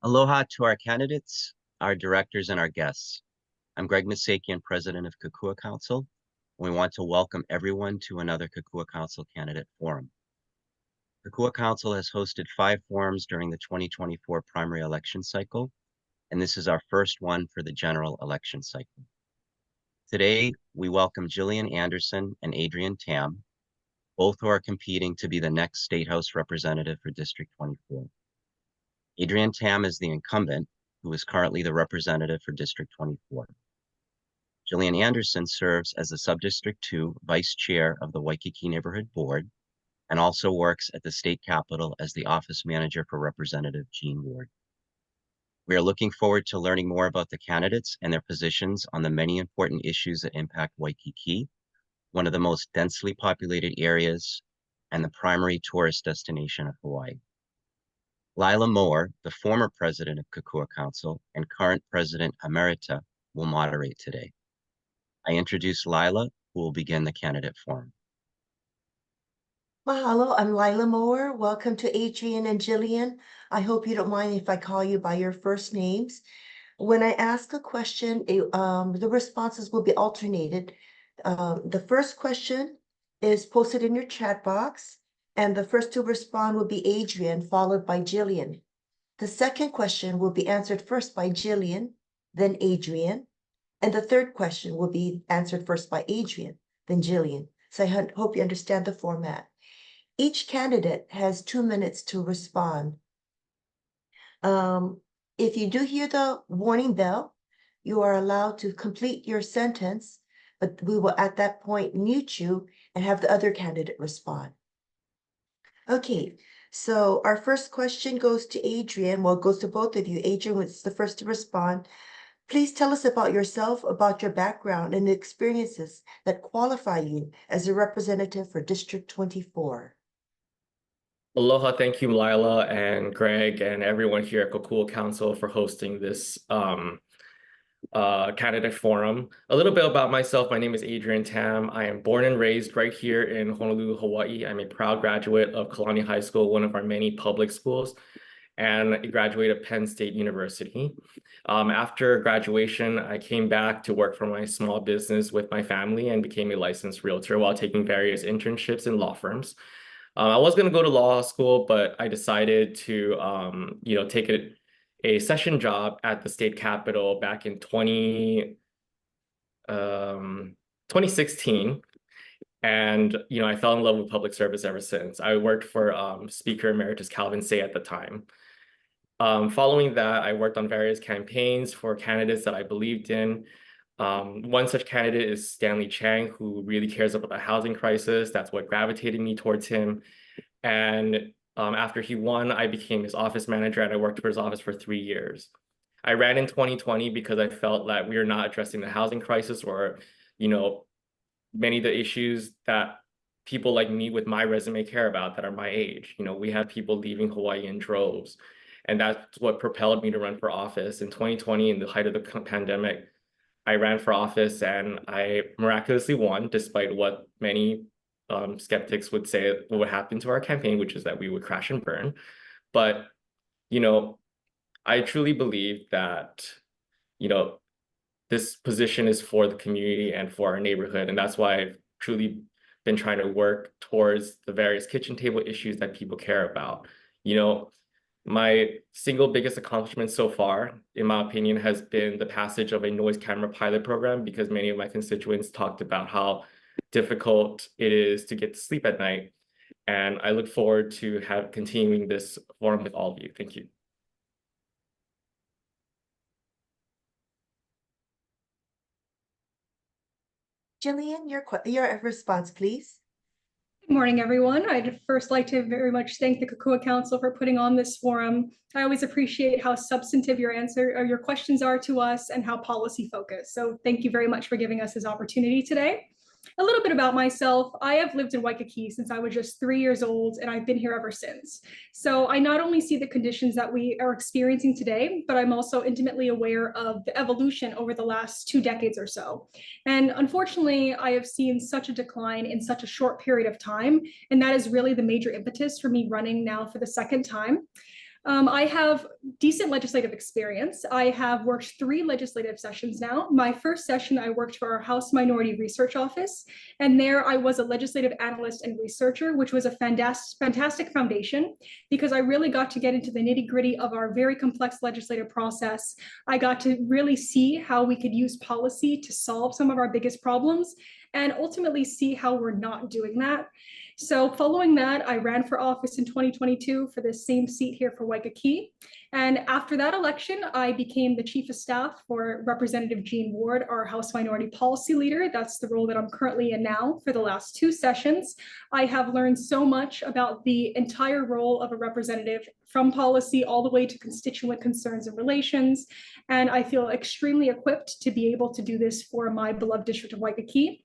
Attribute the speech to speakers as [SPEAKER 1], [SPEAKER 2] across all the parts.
[SPEAKER 1] Aloha to our candidates, our directors, and our guests. I'm Greg Misakian, president of Kokua Council, and we want to welcome everyone to another Kokua Council candidate forum. Kokua Council has hosted 5 forums during the 2024 primary election cycle, and this is our first one for the general election cycle. Today, we welcome Jillian Anderson and Adrian Tam, both who are competing to be the next State House representative for District 24. Adrian Tam is the incumbent, who is currently the representative for District 24. Jillian Anderson serves as the Subdistrict 2 Vice Chair of the Waikiki Neighborhood Board and also works at the State Capitol as the Office Manager for Representative Gene Ward. We are looking forward to learning more about the candidates and their positions on the many important issues that impact Waikiki, one of the most densely populated areas and the primary tourist destination of Hawaii. Lila Mower, the former president of Kokua Council and current president Emerita, will moderate today. I introduce Lila, who will begin the candidate forum.
[SPEAKER 2] Mahalo, I'm Lila Mower. Welcome to Adrian and Jillian. I hope you don't mind if I call you by your first names. When I ask a question, the responses will be alternated. The first question is posted in your chat box, and the first to respond will be Adrian, followed by Jillian. The second question will be answered first by Jillian, then Adrian, and the third question will be answered first by Adrian, then Jillian. So I hope you understand the format. Each candidate has 2 minutes to respond. If you do hear the warning bell, you are allowed to complete your sentence, but we will at that point mute you and have the other candidate respond. Okay, so our first question goes to Adrian. Well, it goes to both of you. Adrian was the first to respond. Please tell us about yourself, about your background, and the experiences that qualify you as a representative for District 24.
[SPEAKER 3] Aloha, thank you, Lila and Greg and everyone here at Kokua Council for hosting this candidate forum. A little bit about myself. My name is Adrian Tam. I am born and raised right here in Honolulu, Hawaii. I'm a proud graduate of Kalani High School, one of our many public schools, and a graduate of Penn State University. After graduation, I came back to work for my small business with my family and became a licensed realtor while taking various internships in law firms. I was going to go to law school, but I decided to, take a session job at the state capitol back in 2016. And, I fell in love with public service ever since. I worked for Speaker Emeritus Calvin Say at the time. Following that, I worked on various campaigns for candidates that I believed in. One such candidate is Stanley Chang, who really cares about the housing crisis. That's what gravitated me towards him. And after he won, I became his office manager and I worked for his office for 3 years. I ran in 2020 because I felt that we are not addressing the housing crisis or, many of the issues that people like me with my resume care about that are my age. We have people leaving Hawaii in droves. And that's what propelled me to run for office. In 2020, in the height of the pandemic, I ran for office and I miraculously won, despite what many skeptics would say would happen to our campaign, which is that we would crash and burn. But, I truly believe that, this position is for the community and for our neighborhood. And that's why I've truly been trying to work towards the various kitchen table issues that people care about. My single biggest accomplishment so far, in my opinion, has been the passage of a noise camera pilot program, because many of my constituents talked about how difficult it is to get to sleep at night. And I look forward to continuing this forum with all of you. Thank you.
[SPEAKER 2] Jillian, your response, please.
[SPEAKER 4] Good morning, everyone. I'd first like to very much thank the Kokua Council for putting on this forum. I always appreciate how substantive your questions are to us and how policy focused. So thank you very much for giving us this opportunity today. A little bit about myself. I have lived in Waikiki since I was just 3 years old, and I've been here ever since. So I not only see the conditions that we are experiencing today, but I'm also intimately aware of the evolution over the last 2 decades or so. And unfortunately, I have seen such a decline in such a short period of time, and that is really the major impetus for me running now for the second time. I have decent legislative experience. I have worked 3 legislative sessions now. My first session, I worked for our House Minority Research Office, and there I was a legislative analyst and researcher, which was a fantastic foundation because I really got to get into the nitty-gritty of our very complex legislative process. I got to really see how we could use policy to solve some of our biggest problems and ultimately see how we're not doing that. So following that, I ran for office in 2022 for the same seat here for Waikiki. And after that election, I became the chief of staff for Representative Jean Ward, our House Minority Policy Leader. That's the role that I'm currently in now for the last 2 sessions. I have learned so much about the entire role of a representative, from policy all the way to constituent concerns and relations. And I feel extremely equipped to be able to do this for my beloved district of Waikiki.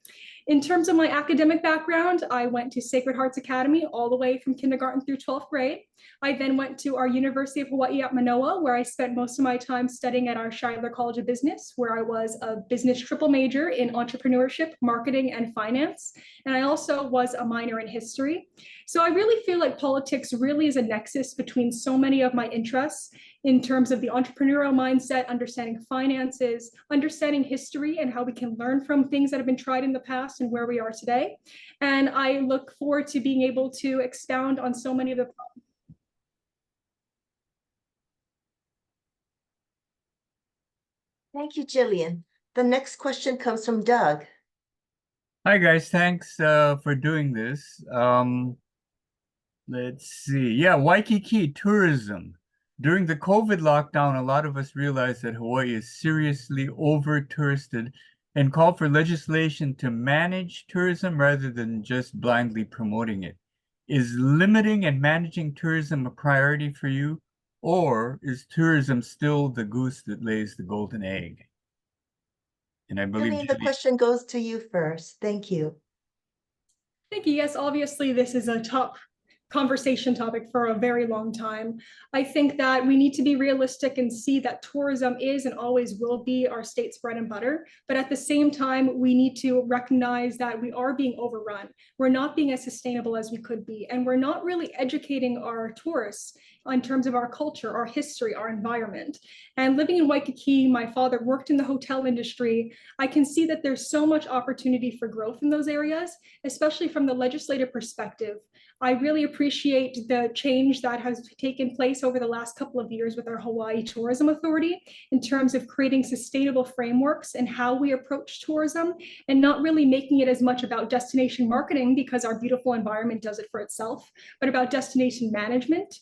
[SPEAKER 4] In terms of my academic background, I went to Sacred Hearts Academy all the way from kindergarten through 12th grade. I then went to our University of Hawaii at Manoa, where I spent most of my time studying at our Shiler College of Business, where I was a business triple major in entrepreneurship, marketing, and finance. And I also was a minor in history. So I really feel like politics really is a nexus between so many of my interests in terms of the entrepreneurial mindset, understanding finances, understanding history and how we can learn from things that have been tried in the past and where we are today. And I look forward to being able to expound on so many of the
[SPEAKER 2] Thank you, Jillian. The next question comes from Doug.
[SPEAKER 5] Hi guys, thanks for doing this. Let's see. Yeah, Waikiki tourism. During the COVID lockdown, a lot of us realized that Hawaii is seriously over-touristed and called for legislation to manage tourism rather than just blindly promoting it. Is limiting and managing tourism a priority for you, or is tourism still the goose that lays the golden egg? And I believe
[SPEAKER 2] Jillian, the question goes to you first. Thank you.
[SPEAKER 4] Thank you. Yes, obviously, this is a top conversation topic for a very long time. I think that we need to be realistic and see that tourism is and always will be our state's bread and butter. But at the same time, we need to recognize that we are being overrun. We're not being as sustainable as we could be. And we're not really educating our tourists in terms of our culture, our history, our environment. And living in Waikiki, my father worked in the hotel industry. I can see that there's so much opportunity for growth in those areas, especially from the legislative perspective. I really appreciate the change that has taken place over the last couple of years with our Hawaii Tourism Authority in terms of creating sustainable frameworks and how we approach tourism and not really making it as much about destination marketing because our beautiful environment does it for itself, but about destination management.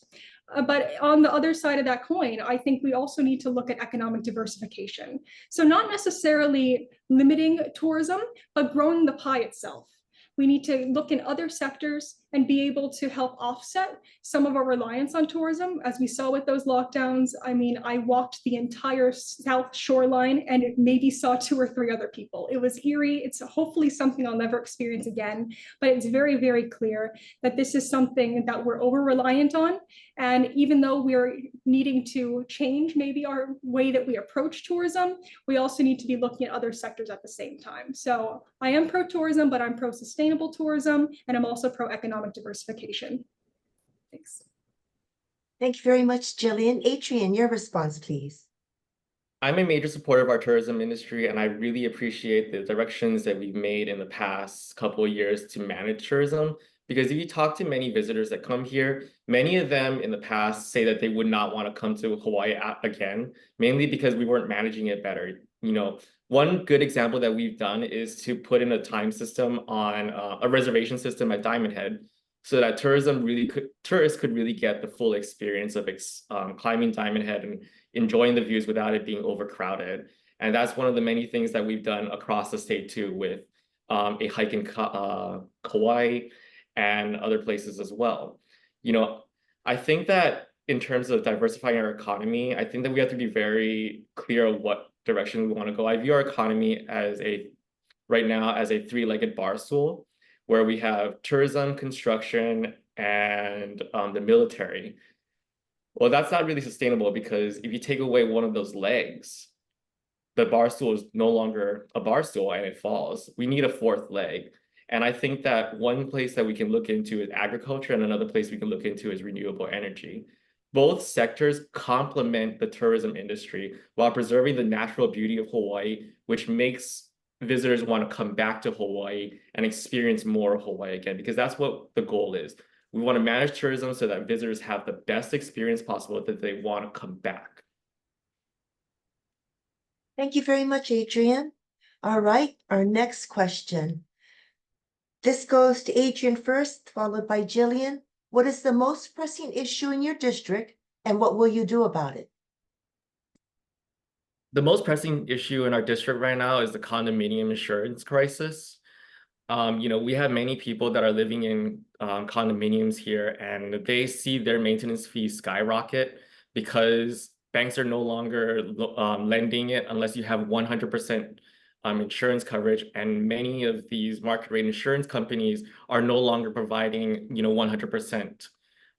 [SPEAKER 4] But on the other side of that coin, I think we also need to look at economic diversification. So not necessarily limiting tourism, but growing the pie itself. We need to look in other sectors and be able to help offset some of our reliance on tourism. As we saw with those lockdowns, I mean, I walked the entire South shoreline and it maybe saw 2 or 3 other people. It was eerie. It's hopefully something I'll never experience again, but it's very, very clear that this is something that we're over-reliant on. And even though we're needing to change maybe our way that we approach tourism, we also need to be looking at other sectors at the same time. So I am pro-tourism, but I'm pro-sustainable tourism, and I'm also pro-economic diversification. Thanks.
[SPEAKER 2] Thank you very much, Jillian. Adrian, your response, please.
[SPEAKER 3] I'm a major supporter of our tourism industry, and I really appreciate the directions that we've made in the past couple of years to manage tourism. Because if you talk to many visitors that come here, many of them in the past say that they would not want to come to Hawaii again, mainly because we weren't managing it better. You know, one good example that we've done is to put in a time system on a reservation system at Diamond Head, so that tourists could really get the full experience of climbing Diamond Head and enjoying the views without it being overcrowded. And that's one of the many things that we've done across the state too, with a hike in Kauai and other places as well. You know, I think that in terms of diversifying our economy, I think that we have to be very clear of what direction we want to go. I view our economy as right now as a 3-legged bar stool, where we have tourism, construction, and the military. Well, that's not really sustainable, because if you take away one of those legs, the bar stool is no longer a bar stool and it falls. We need a 4th leg. And I think that one place that we can look into is agriculture, and another place we can look into is renewable energy. Both sectors complement the tourism industry while preserving the natural beauty of Hawaii, which makes visitors want to come back to Hawaii and experience more Hawaii again, because that's what the goal is. We want to manage tourism so that visitors have the best experience possible, that they want to come back.
[SPEAKER 2] Thank you very much, Adrian. All right, our next question. This goes to Adrian first, followed by Jillian. What is the most pressing issue in your district, and what will you do about it?
[SPEAKER 3] The most pressing issue in our district right now is the condominium insurance crisis. We have many people that are living in condominiums here, and they see their maintenance fees skyrocket because banks are no longer lending it unless you have 100% insurance coverage, and many of these market rate insurance companies are no longer providing 100%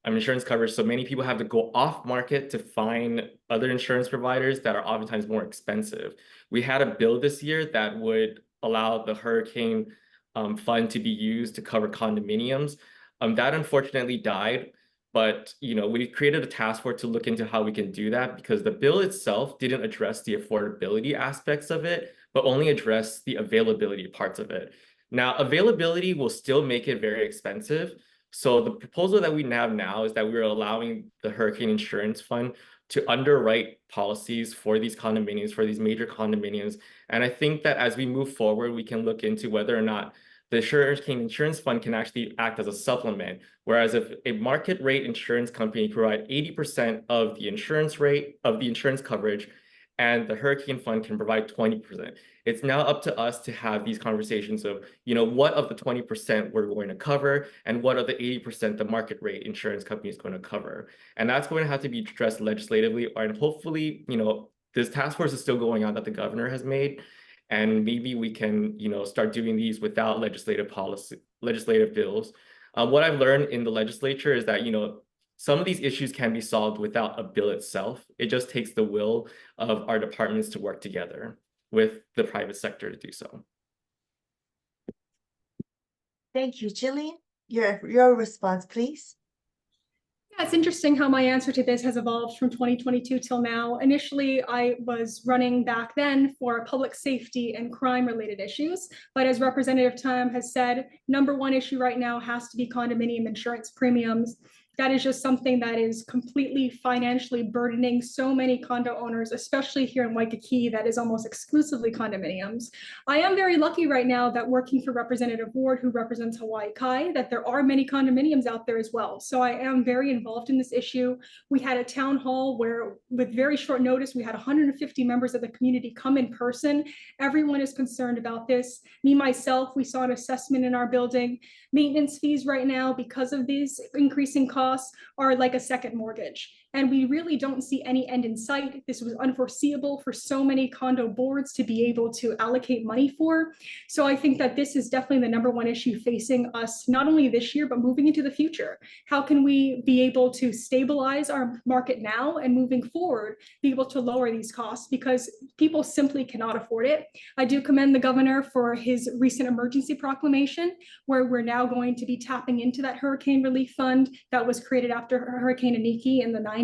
[SPEAKER 3] insurance coverage. So many people have to go off market to find other insurance providers that are oftentimes more expensive. We had a bill this year that would allow the hurricane fund to be used to cover condominiums. That unfortunately died, but we created a task force to look into how we can do that, because the bill itself didn't address the affordability aspects of it, but only addressed the availability parts of it. Now, availability will still make it very expensive. So the proposal that we have now is that we're allowing the Hurricane Insurance Fund to underwrite policies for these condominiums, for these major condominiums. And I think that as we move forward, we can look into whether or not the Hurricane Insurance Fund can actually act as a supplement. Whereas if a market rate insurance company provide 80% of the insurance rate of the insurance coverage, and the Hurricane Fund can provide 20%. It's now up to us to have these conversations of, what of the 20% we're going to cover, and what of the 80% the market rate insurance company is going to cover. And that's going to have to be addressed legislatively, and hopefully, this task force is still going on that the governor has made. And maybe we can, start doing these without legislative bills. What I've learned in the legislature is that, some of these issues can be solved without a bill itself. It just takes the will of our departments to work together with the private sector to do so.
[SPEAKER 2] Thank you, Jillian. Your response, please.
[SPEAKER 4] Yeah, it's interesting how my answer to this has evolved from 2022 till now. Initially, I was running back then for public safety and crime related issues. But as Representative Tam has said, number one issue right now has to be condominium insurance premiums. That is just something that is completely financially burdening so many condo owners, especially here in Waikiki, that is almost exclusively condominiums. I am very lucky right now that working for Representative Ward, who represents Hawaii Kai, that there are many condominiums out there as well. So I am very involved in this issue. We had a town hall where, with very short notice, we had 150 members of the community come in person. Everyone is concerned about this. Me, myself, we saw an assessment in our building. Maintenance fees right now, because of these increasing costs, are like a second mortgage. And we really don't see any end in sight. This was unforeseeable for so many condo boards to be able to allocate money for. So I think that this is definitely the number one issue facing us, not only this year, but moving into the future. How can we be able to stabilize our market now, and moving forward, be able to lower these costs, because people simply cannot afford it. I do commend the governor for his recent emergency proclamation, where we're now going to be tapping into that hurricane relief fund that was created after Hurricane Iniki in the 90s,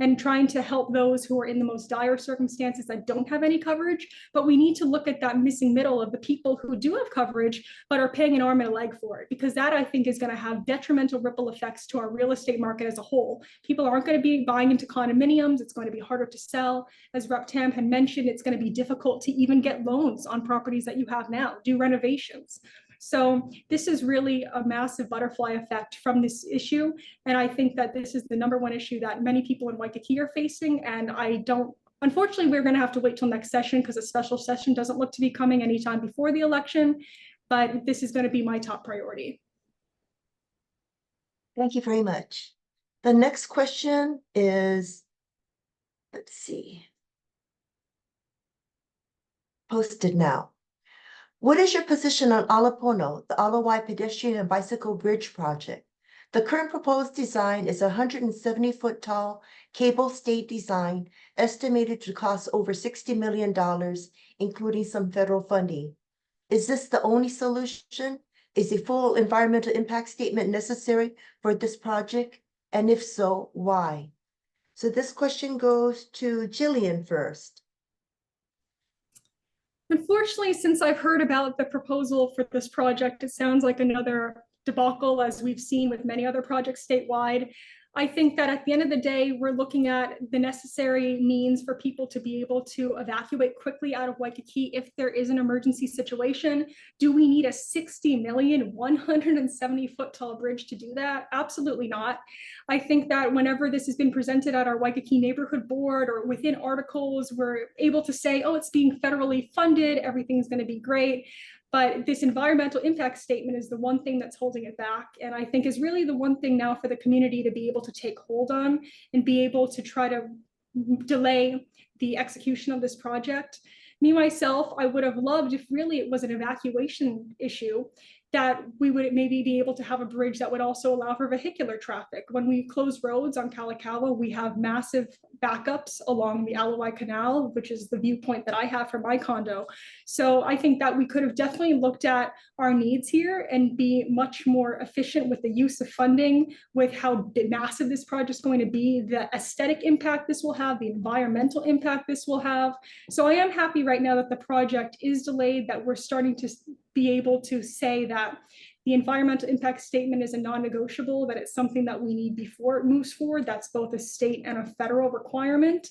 [SPEAKER 4] and trying to help those who are in the most dire circumstances that don't have any coverage. But we need to look at that missing middle of the people who do have coverage, but are paying an arm and a leg for it, because that, I think, is going to have detrimental ripple effects to our real estate market as a whole. People aren't going to be buying into condominiums. It's going to be harder to sell. As Rep. Tam had mentioned, it's going to be difficult to even get loans on properties that you have now, do renovations. So this is really a massive butterfly effect from this issue. And I think that this is the number one issue that many people in Waikiki are facing. And unfortunately, we're going to have to wait till next session, because a special session doesn't look to be coming anytime before the election. But this is going to be my top priority.
[SPEAKER 2] Thank you very much. The next question is, let's see, posted now. What is your position on Ala Pono, the Ala Wai pedestrian and bicycle bridge project? The current proposed design is a 170-foot tall cable-stayed design estimated to cost over $60 million, including some federal funding. Is this the only solution? Is a full environmental impact statement necessary for this project? And if so, why? So this question goes to Jillian first.
[SPEAKER 4] Unfortunately, since I've heard about the proposal for this project, it sounds like another debacle, as we've seen with many other projects statewide. I think that at the end of the day, we're looking at the necessary means for people to be able to evacuate quickly out of Waikiki if there is an emergency situation. Do we need a 60 million, 170 foot tall bridge to do that? Absolutely not. I think that whenever this has been presented at our Waikiki neighborhood board or within articles, we're able to say, oh, it's being federally funded, everything's going to be great. But this environmental impact statement is the one thing that's holding it back. And I think is really the one thing now for the community to be able to take hold on and be able to try to delay the execution of this project. Me, myself, I would have loved if really it was an evacuation issue, that we would maybe be able to have a bridge that would also allow for vehicular traffic. When we close roads on Kalakaua, we have massive backups along the Ala Wai Canal, which is the viewpoint that I have from my condo. So I think that we could have definitely looked at our needs here and be much more efficient with the use of funding, with how massive this project is going to be, the aesthetic impact this will have, the environmental impact this will have. So I am happy right now that the project is delayed, that we're starting to be able to say that the environmental impact statement is a non-negotiable, that it's something that we need before it moves forward. That's both a state and a federal requirement.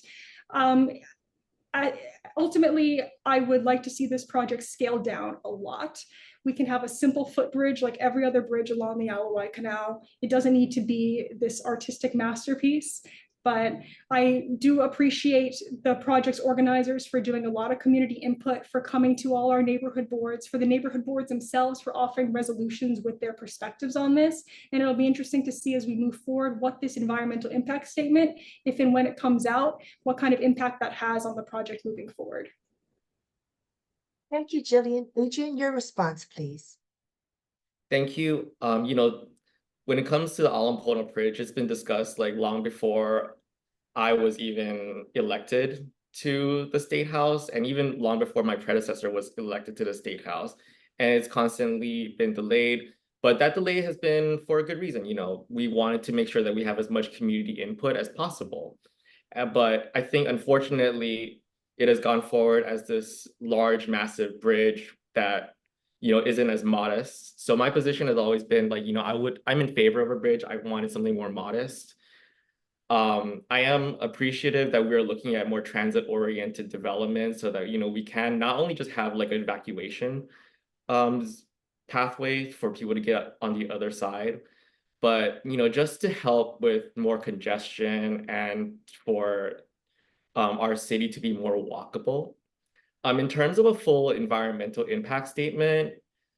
[SPEAKER 4] Ultimately, I would like to see this project scaled down a lot. We can have a simple footbridge like every other bridge along the Ala Wai Canal. It doesn't need to be this artistic masterpiece. But I do appreciate the project's organizers for doing a lot of community input, for coming to all our neighborhood boards, for the neighborhood boards themselves for offering resolutions with their perspectives on this. And it'll be interesting to see as we move forward what this environmental impact statement, if and when it comes out, what kind of impact that has on the project moving forward.
[SPEAKER 2] Thank you, Jillian. Adrian, your response, please.
[SPEAKER 3] Thank you. When it comes to the Ala Pono Bridge, it's been discussed like long before I was even elected to the State House, and even long before my predecessor was elected to the State House. And it's constantly been delayed, but that delay has been for a good reason. We wanted to make sure that we have as much community input as possible. But I think, unfortunately, it has gone forward as this large, massive bridge that isn't as modest. So my position has always been like, I'm in favor of a bridge. I wanted something more modest. I am appreciative that we're looking at more transit-oriented development so that, we can not only just have like an evacuation pathway for people to get on the other side, but, just to help with more congestion and for our city to be more walkable. In terms of a full environmental impact statement,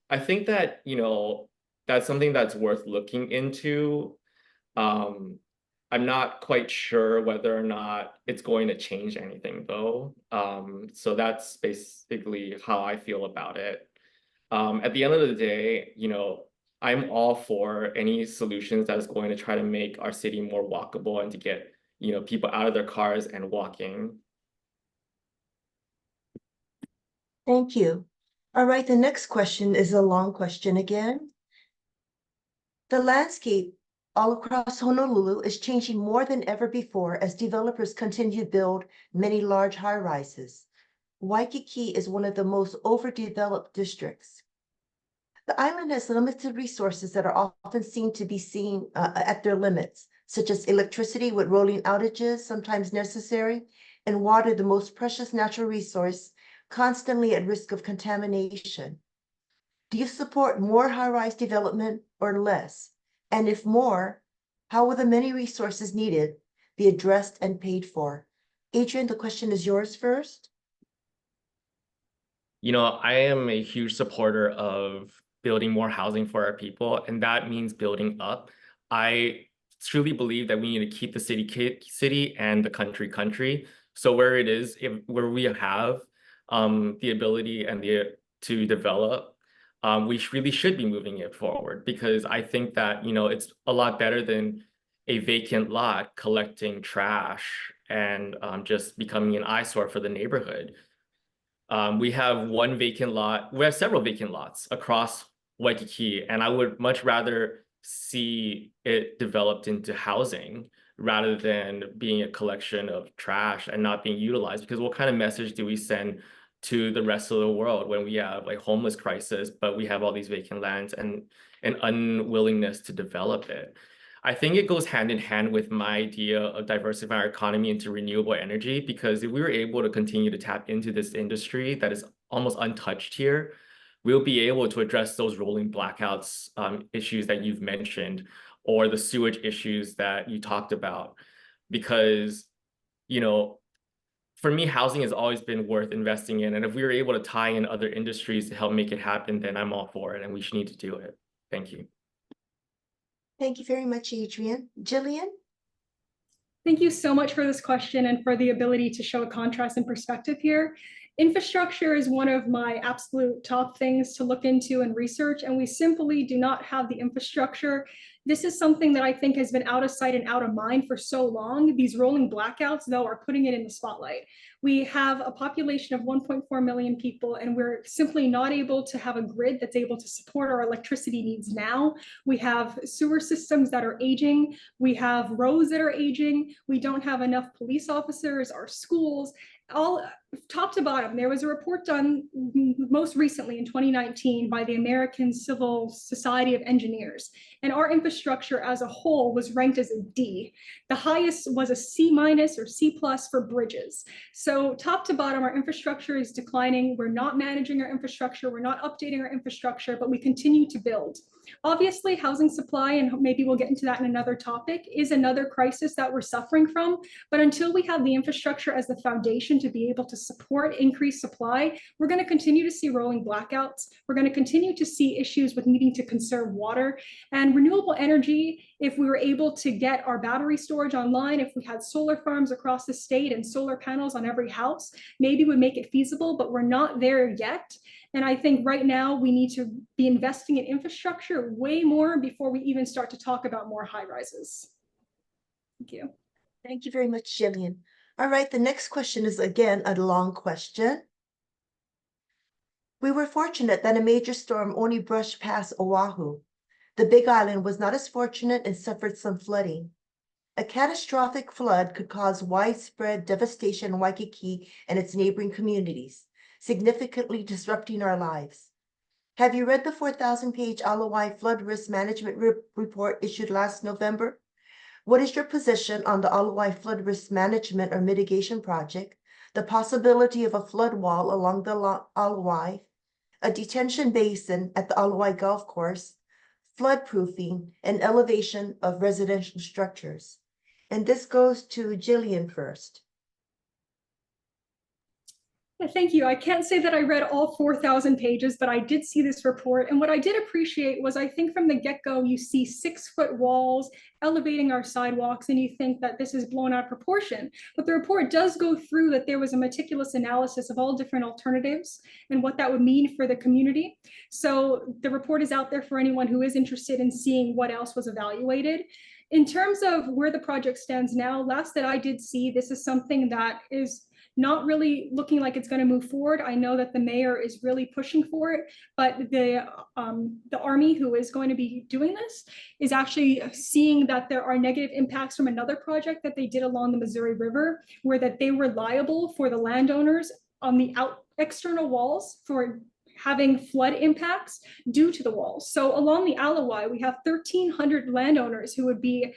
[SPEAKER 3] I think that, that's something that's worth looking into. I'm not quite sure whether or not it's going to change anything though. So that's basically how I feel about it. At the end of the day, I'm all for any solutions that is going to try to make our city more walkable and to get, people out of their cars and walking.
[SPEAKER 2] Thank you. All right, the next question is a long question again. The landscape all across Honolulu is changing more than ever before as developers continue to build many large high-rises. Waikiki is one of the most overdeveloped districts. The island has limited resources that are often seen at their limits, such as electricity with rolling outages sometimes necessary, and water, the most precious natural resource, constantly at risk of contamination. Do you support more high-rise development or less? And if more, how will the many resources needed be addressed and paid for? Adrian, the question is yours first.
[SPEAKER 3] I am a huge supporter of building more housing for our people, and that means building up. I truly believe that we need to keep the city and the country. So where where we have the ability and to develop, we really should be moving it forward, because I think that, it's a lot better than a vacant lot collecting trash and just becoming an eyesore for the neighborhood. We have one vacant lot. We have several vacant lots across Waikiki, and I would much rather see it developed into housing rather than being a collection of trash and not being utilized. Because what kind of message do we send to the rest of the world when we have like homeless crisis, but we have all these vacant lands and an unwillingness to develop it? I think it goes hand in hand with my idea of diversifying our economy into renewable energy, because if we were able to continue to tap into this industry that is almost untouched here, we'll be able to address those rolling blackouts issues that you've mentioned, or the sewage issues that you talked about. Because, you know, for me, housing has always been worth investing in. And if we were able to tie in other industries to help make it happen, then I'm all for it, and we should need to do it. Thank you.
[SPEAKER 2] Thank you very much, Adrian. Jillian?
[SPEAKER 4] Thank you so much for this question and for the ability to show a contrast and perspective here. Infrastructure is one of my absolute top things to look into and research, and we simply do not have the infrastructure. This is something that I think has been out of sight and out of mind for so long. These rolling blackouts, though, are putting it in the spotlight. We have a population of 1.4 million people, and we're simply not able to have a grid that's able to support our electricity needs now. We have sewer systems that are aging. We have roads that are aging. We don't have enough police officers, our schools, all top to bottom. There was a report done most recently in 2019 by the American Civil Society of Engineers, and our infrastructure as a whole was ranked as a D. The highest was a C- or C+ for bridges. So top to bottom, our infrastructure is declining. We're not managing our infrastructure. We're not updating our infrastructure, but we continue to build. Obviously, housing supply, and maybe we'll get into that in another topic, is another crisis that we're suffering from. But until we have the infrastructure as the foundation to be able to support increased supply, we're going to continue to see rolling blackouts. We're going to continue to see issues with needing to conserve water. And renewable energy, if we were able to get our battery storage online, if we had solar farms across the state and solar panels on every house, maybe would make it feasible, but we're not there yet. And I think right now we need to be investing in infrastructure way more before we even start to talk about more high rises. Thank you.
[SPEAKER 2] Thank you very much, Jillian. All right, the next question is again a long question. We were fortunate that a major storm only brushed past Oahu. The Big Island was not as fortunate and suffered some flooding. A catastrophic flood could cause widespread devastation in Waikiki and its neighboring communities, significantly disrupting our lives. Have you read the 4,000-page Ala Wai flood risk management report issued last November? What is your position on the Ala Wai flood risk management or mitigation project, the possibility of a flood wall along the Ala Wai, a detention basin at the Ala Wai golf course, floodproofing, and elevation of residential structures? And this goes to Jillian first.
[SPEAKER 4] Thank you. I can't say that I read all 4,000 pages, but I did see this report. And what I did appreciate was, I think from the get-go, you see 6-foot walls elevating our sidewalks, and you think that this is blown out of proportion. But the report does go through that there was a meticulous analysis of all different alternatives and what that would mean for the community. So the report is out there for anyone who is interested in seeing what else was evaluated. In terms of where the project stands now, last that I did see, this is something that is not really looking like it's going to move forward. I know that the mayor is really pushing for it, but the Army, who is going to be doing this, is actually seeing that there are negative impacts from another project that they did along the Missouri River, where that they were liable for the landowners on the external walls for having flood impacts due to the walls. So along the Ala Wai, we have 1,300 landowners who would be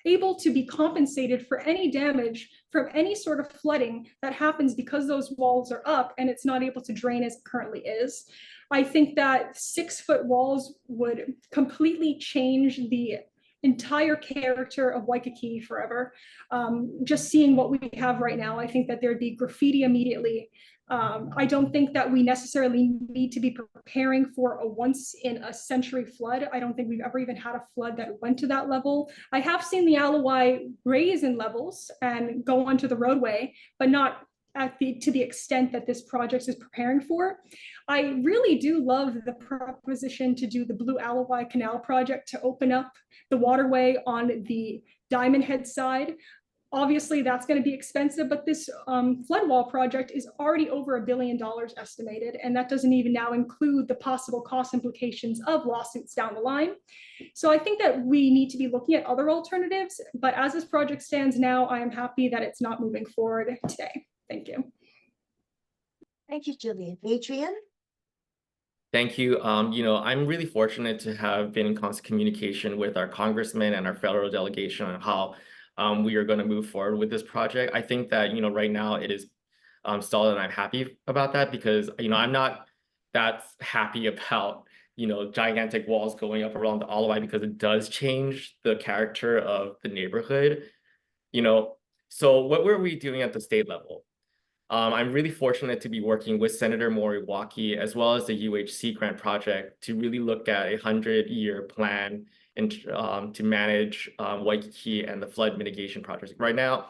[SPEAKER 4] able to be compensated for any damage from any sort of flooding that happens because those walls are up and it's not able to drain as it currently is. I think that 6-foot walls would completely change the entire character of Waikiki forever. Just seeing what we have right now, I think that there'd be graffiti immediately. I don't think that we necessarily need to be preparing for a once-in-a-century flood. I don't think we've ever even had a flood that went to that level. I have seen the Ala Wai raise in levels and go onto the roadway, but not to the extent that this project is preparing for. I really do love the proposition to do the Blue Ala Wai Canal project to open up the waterway on the Diamond Head side. Obviously, that's going to be expensive, but this flood wall project is already over $1 billion estimated, and that doesn't even now include the possible cost implications of lawsuits down the line. So I think that we need to be looking at other alternatives, but as this project stands now, I am happy that it's not moving forward today. Thank you.
[SPEAKER 2] Thank you, Jillian. Adrian?
[SPEAKER 3] Thank you. I'm really fortunate to have been in constant communication with our congressman and our federal delegation on how we are going to move forward with this project. I think that, right now it is stalled, and I'm happy about that because, I'm not that happy about, gigantic walls going up around the Ala Wai because it does change the character of the neighborhood. So what were we doing at the state level? I'm really fortunate to be working with Senator Moriwaki as well as the UHC grant project to really look at a 100-year plan and to manage Waikiki and the flood mitigation projects. Right now,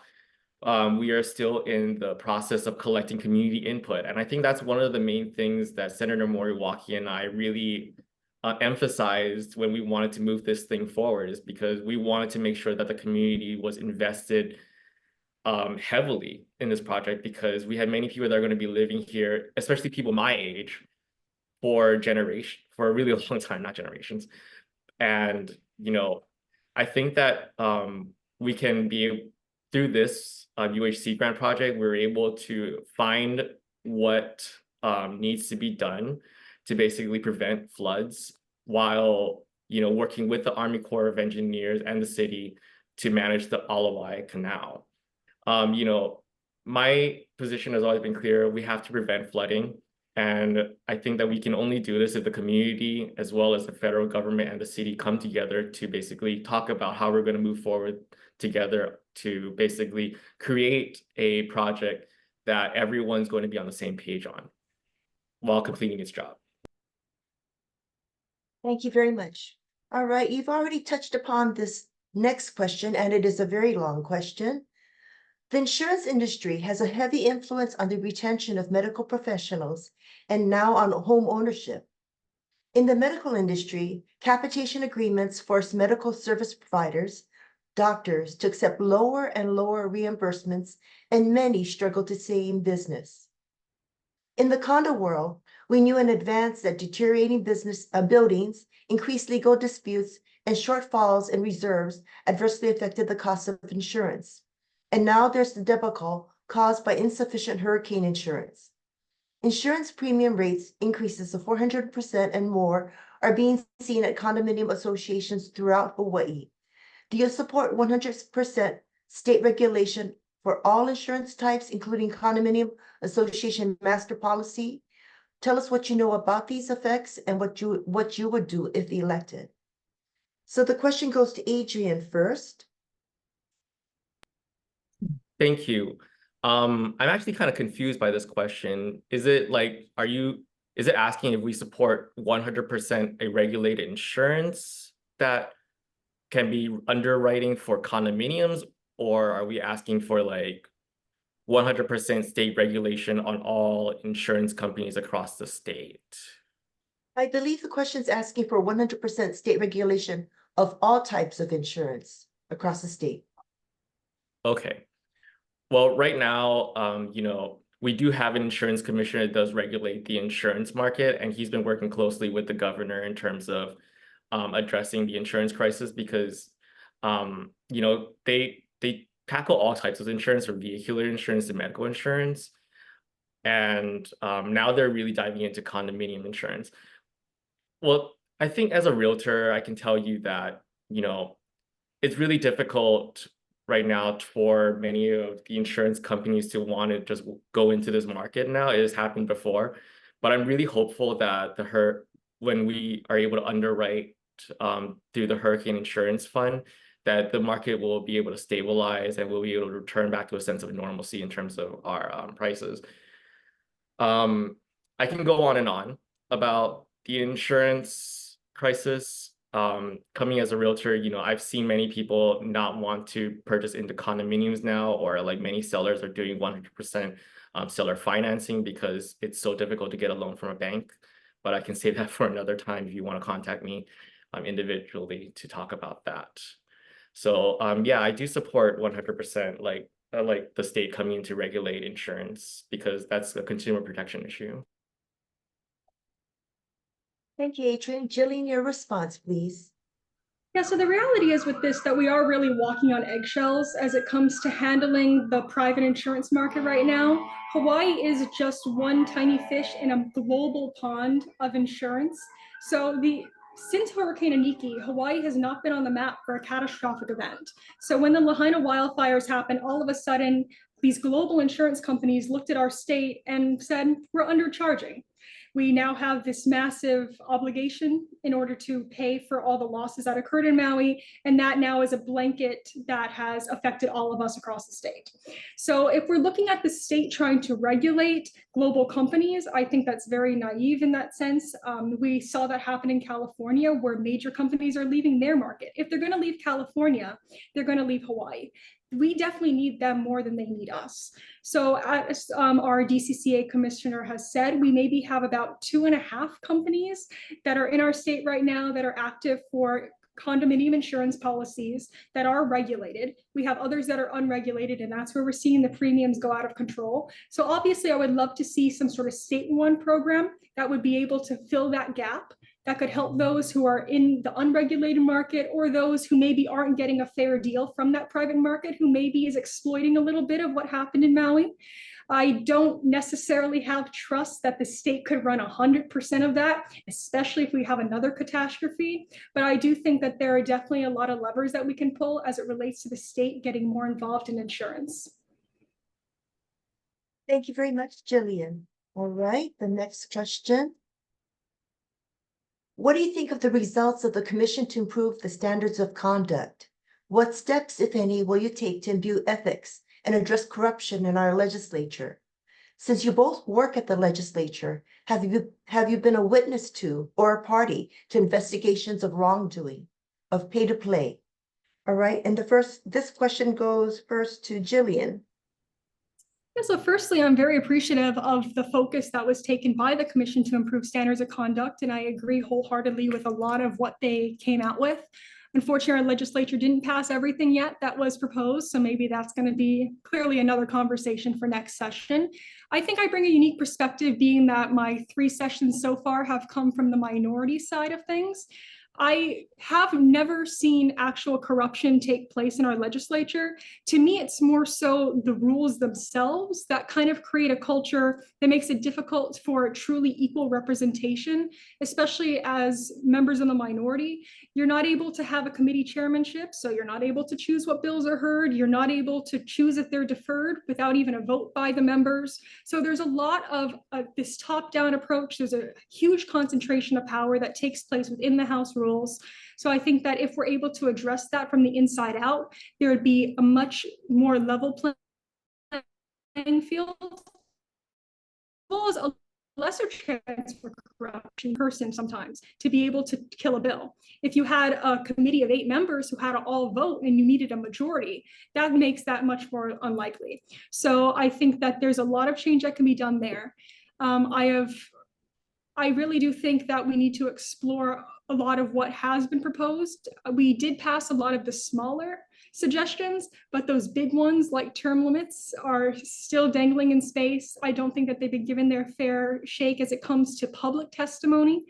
[SPEAKER 3] we are still in the process of collecting community input. And I think that's one of the main things that Senator Moriwaki and I really emphasized when we wanted to move this thing forward, is because we wanted to make sure that the community was invested heavily in this project, because we had many people that are going to be living here, especially people my age, for a really long time, not generations. And, I think that we can be, through this UHC grant project, we're able to find what needs to be done to basically prevent floods while, working with the Army Corps of Engineers and the city to manage the Ala Wai Canal. My position has always been clear. We have to prevent flooding. And I think that we can only do this if the community, as well as the federal government and the city, come together to basically talk about how we're going to move forward together to basically create a project that everyone's going to be on the same page on while completing its job.
[SPEAKER 2] Thank you very much. All right, you've already touched upon this next question, and it is a very long question. The insurance industry has a heavy influence on the retention of medical professionals and now on home ownership. In the medical industry, capitation agreements force medical service providers, doctors, to accept lower and lower reimbursements, and many struggle to stay in business. In the condo world, we knew in advance that deteriorating buildings, increased legal disputes, and shortfalls in reserves adversely affected the cost of insurance. And now there's the debacle caused by insufficient hurricane insurance. Insurance premium rates increases of 400% and more are being seen at condominium associations throughout Hawaii. Do you support 100% state regulation for all insurance types, including condominium association master policy? Tell us what you know about these effects and what you would do if elected. So the question goes to Adrian first.
[SPEAKER 3] Thank you. I'm actually kind of confused by this question. Is it asking if we support 100% a regulated insurance that can be underwriting for condominiums, or are we asking for 100% state regulation on all insurance companies across the state?
[SPEAKER 2] I believe the question is asking for 100% state regulation of all types of insurance across the state.
[SPEAKER 3] Okay. Well, right now, we do have an insurance commissioner that does regulate the insurance market, and he's been working closely with the governor in terms of addressing the insurance crisis, because, they tackle all types of insurance, from vehicular insurance to medical insurance. And now they're really diving into condominium insurance. Well, I think as a realtor, I can tell you that, it's really difficult right now for many of the insurance companies to want to just go into this market now. It has happened before, but I'm really hopeful that when we are able to underwrite through the Hurricane Insurance Fund, that the market will be able to stabilize and we'll be able to return back to a sense of normalcy in terms of our prices. I can go on and on about the insurance crisis. Coming as a realtor, I've seen many people not want to purchase into condominiums now, or many sellers are doing 100% seller financing because it's so difficult to get a loan from a bank. But I can say that for another time if you want to contact me individually to talk about that. So yeah, I do support 100% like the state coming in to regulate insurance because that's a consumer protection issue.
[SPEAKER 2] Thank you, Adrian. Jillian, your response, please.
[SPEAKER 4] Yeah, so the reality is with this that we are really walking on eggshells as it comes to handling the private insurance market right now. Hawaii is just one tiny fish in a global pond of insurance. So since Hurricane Iniki, Hawaii has not been on the map for a catastrophic event. So when the Lahaina wildfires happened, all of a sudden, these global insurance companies looked at our state and said, we're undercharging. We now have this massive obligation in order to pay for all the losses that occurred in Maui, and that now is a blanket that has affected all of us across the state. So if we're looking at the state trying to regulate global companies, I think that's very naive in that sense. We saw that happen in California where major companies are leaving their market. If they're going to leave California, they're going to leave Hawaii. We definitely need them more than they need us. So as our DCCA commissioner has said, we maybe have about 2.5 companies that are in our state right now that are active for condominium insurance policies that are regulated. We have others that are unregulated, and that's where we're seeing the premiums go out of control. So obviously I would love to see some sort of state-run program that would be able to fill that gap, that could help those who are in the unregulated market or those who maybe aren't getting a fair deal from that private market, who maybe is exploiting a little bit of what happened in Maui. I don't necessarily have trust that the state could run 100% of that, especially if we have another catastrophe. But I do think that there are definitely a lot of levers that we can pull as it relates to the state getting more involved in insurance.
[SPEAKER 2] Thank you very much, Jillian. All right, the next question. What do you think of the results of the Commission to improve the standards of conduct? What steps, if any, will you take to imbue ethics and address corruption in our legislature? Since you both work at the legislature, have you been a witness to or a party to investigations of wrongdoing, of pay to play? All right, and this question goes first to Jillian.
[SPEAKER 4] Yeah, so firstly, I'm very appreciative of the focus that was taken by the Commission to improve standards of conduct, and I agree wholeheartedly with a lot of what they came out with. Unfortunately, our legislature didn't pass everything yet that was proposed, so maybe that's going to be clearly another conversation for next session. I think I bring a unique perspective, being that my 3 sessions so far have come from the minority side of things. I have never seen actual corruption take place in our legislature. To me, it's more so the rules themselves that kind of create a culture that makes it difficult for truly equal representation, especially as members of the minority. You're not able to have a committee chairmanship, so you're not able to choose what bills are heard. You're not able to choose if they're deferred without even a vote by the members. So there's a lot of this top-down approach. There's a huge concentration of power that takes place within the House rules. So I think that if we're able to address that from the inside out, there would be a much more level playing field, as well as a lesser chance for corruption person sometimes to be able to kill a bill. If you had a committee of 8 members who had to all vote and you needed a majority, that makes that much more unlikely. So I think that there's a lot of change that can be done there. I really do think that we need to explore a lot of what has been proposed. We did pass a lot of the smaller suggestions, but those big ones like term limits are still dangling in space. I don't think that they've been given their fair shake as it comes to public testimony.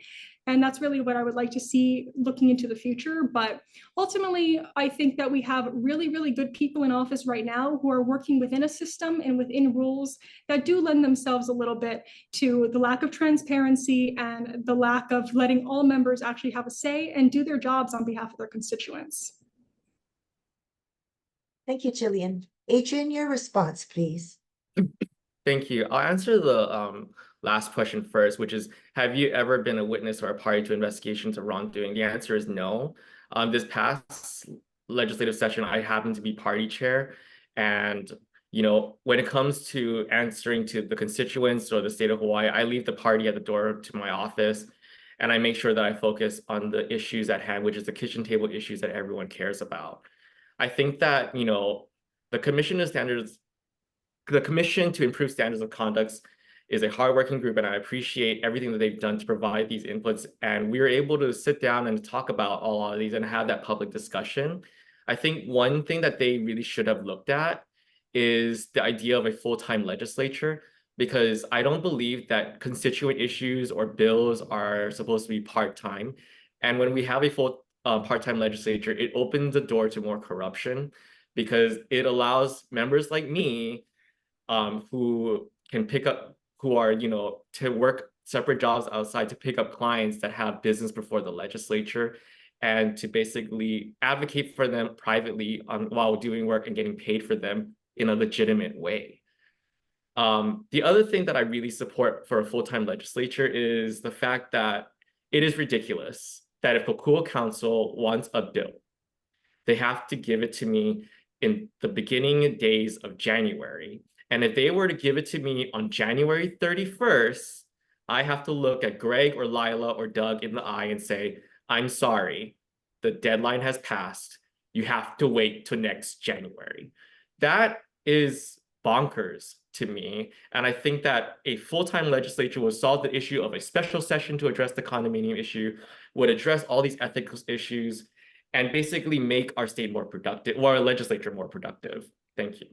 [SPEAKER 4] And that's really what I would like to see looking into the future. But ultimately, I think that we have really, really good people in office right now who are working within a system and within rules that do lend themselves a little bit to the lack of transparency and the lack of letting all members actually have a say and do their jobs on behalf of their constituents.
[SPEAKER 2] Thank you, Jillian. Adrian, your response, please.
[SPEAKER 3] Thank you. I'll answer the last question first, which is, have you ever been a witness or a party to investigations of wrongdoing? The answer is no. This past legislative session, I happened to be party chair. And, you know, when it comes to answering to the constituents or the state of Hawaii, I leave the party at the door to my office. And I make sure that I focus on the issues at hand, which is the kitchen table issues that everyone cares about. I think that, you know, the Commission to Improve Standards of Conduct is a hardworking group, and I appreciate everything that they've done to provide these inputs. And we were able to sit down and talk about all of these and have that public discussion. I think one thing that they really should have looked at is the idea of a full-time legislature, because I don't believe that constituent issues or bills are supposed to be part-time. And when we have a full part-time legislature, it opens the door to more corruption, because it allows members like me who can pick up, who are, to work separate jobs outside to pick up clients that have business before the legislature, and to basically advocate for them privately while doing work and getting paid for them in a legitimate way. The other thing that I really support for a full-time legislature is the fact that it is ridiculous that if Kokua Council wants a bill, they have to give it to me in the beginning days of January. And if they were to give it to me on January 31st, I have to look at Greg or Lila or Doug in the eye and say, I'm sorry, the deadline has passed. You have to wait till next January. That is bonkers to me. And I think that a full-time legislature will solve the issue of a special session to address the condominium issue, would address all these ethical issues, and basically make our state more productive, or our legislature more productive. Thank you.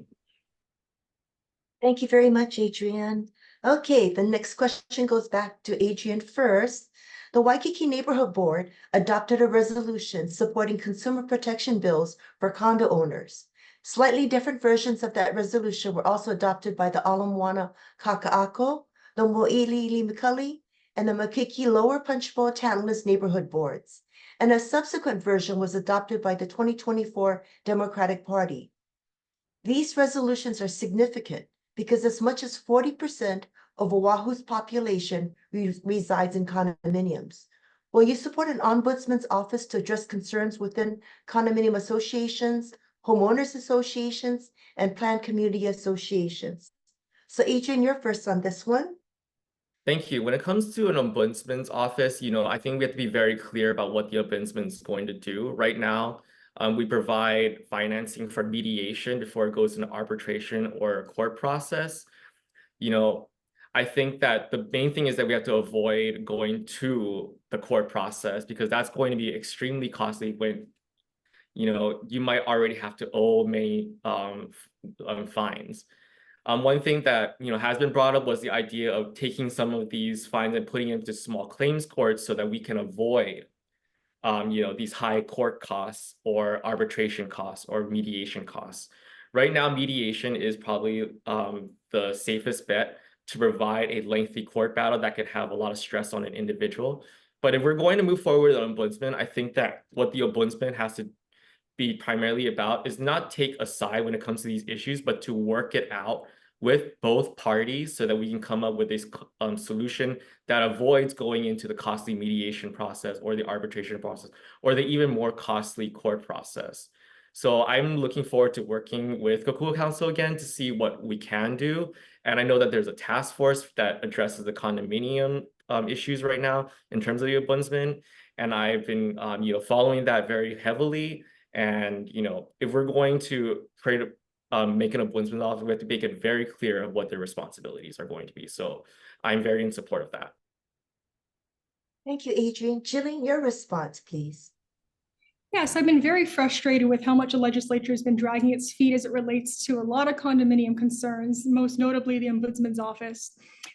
[SPEAKER 2] Thank you very much, Adrian. Okay, the next question goes back to Adrian first. The Waikiki Neighborhood Board adopted a resolution supporting consumer protection bills for condo owners. Slightly different versions of that resolution were also adopted by the Ala Kaka'ako, the Mo'ili Mikali, and the Makiki Lower Punchbowl Tantalus neighborhood boards. And a subsequent version was adopted by the 2024 Democratic Party. These resolutions are significant because as much as 40% of Oahu's population resides in condominiums. Will you support an ombudsman's office to address concerns within condominium associations, homeowners associations, and planned community associations? So Adrian, you're first on this one.
[SPEAKER 3] Thank you. When it comes to an ombudsman's office, I think we have to be very clear about what the ombudsman is going to do. Right now, we provide financing for mediation before it goes into arbitration or a court process. I think that the main thing is that we have to avoid going to the court process, because that's going to be extremely costly when, you might already have to owe many fines. One thing that has been brought up was the idea of taking some of these fines and putting them into small claims courts so that we can avoid these high court costs or arbitration costs or mediation costs. Right now, mediation is probably the safest bet to provide a lengthy court battle that could have a lot of stress on an individual. But if we're going to move forward with an ombudsman, I think that what the ombudsman has to be primarily about is not take a side when it comes to these issues, but to work it out with both parties so that we can come up with a solution that avoids going into the costly mediation process or the arbitration process or the even more costly court process. So I'm looking forward to working with Kokua Council again to see what we can do. And I know that there's a task force that addresses the condominium issues right now in terms of the ombudsman. And I've been following that very heavily. And if we're going to create make an ombudsman office, we have to make it very clear of what their responsibilities are going to be. So I'm very in support of that.
[SPEAKER 2] Thank you, Adrian. Jillian, your response, please.
[SPEAKER 4] Yes, I've been very frustrated with how much the legislature has been dragging its feet as it relates to a lot of condominium concerns, most notably the Ombudsman's office.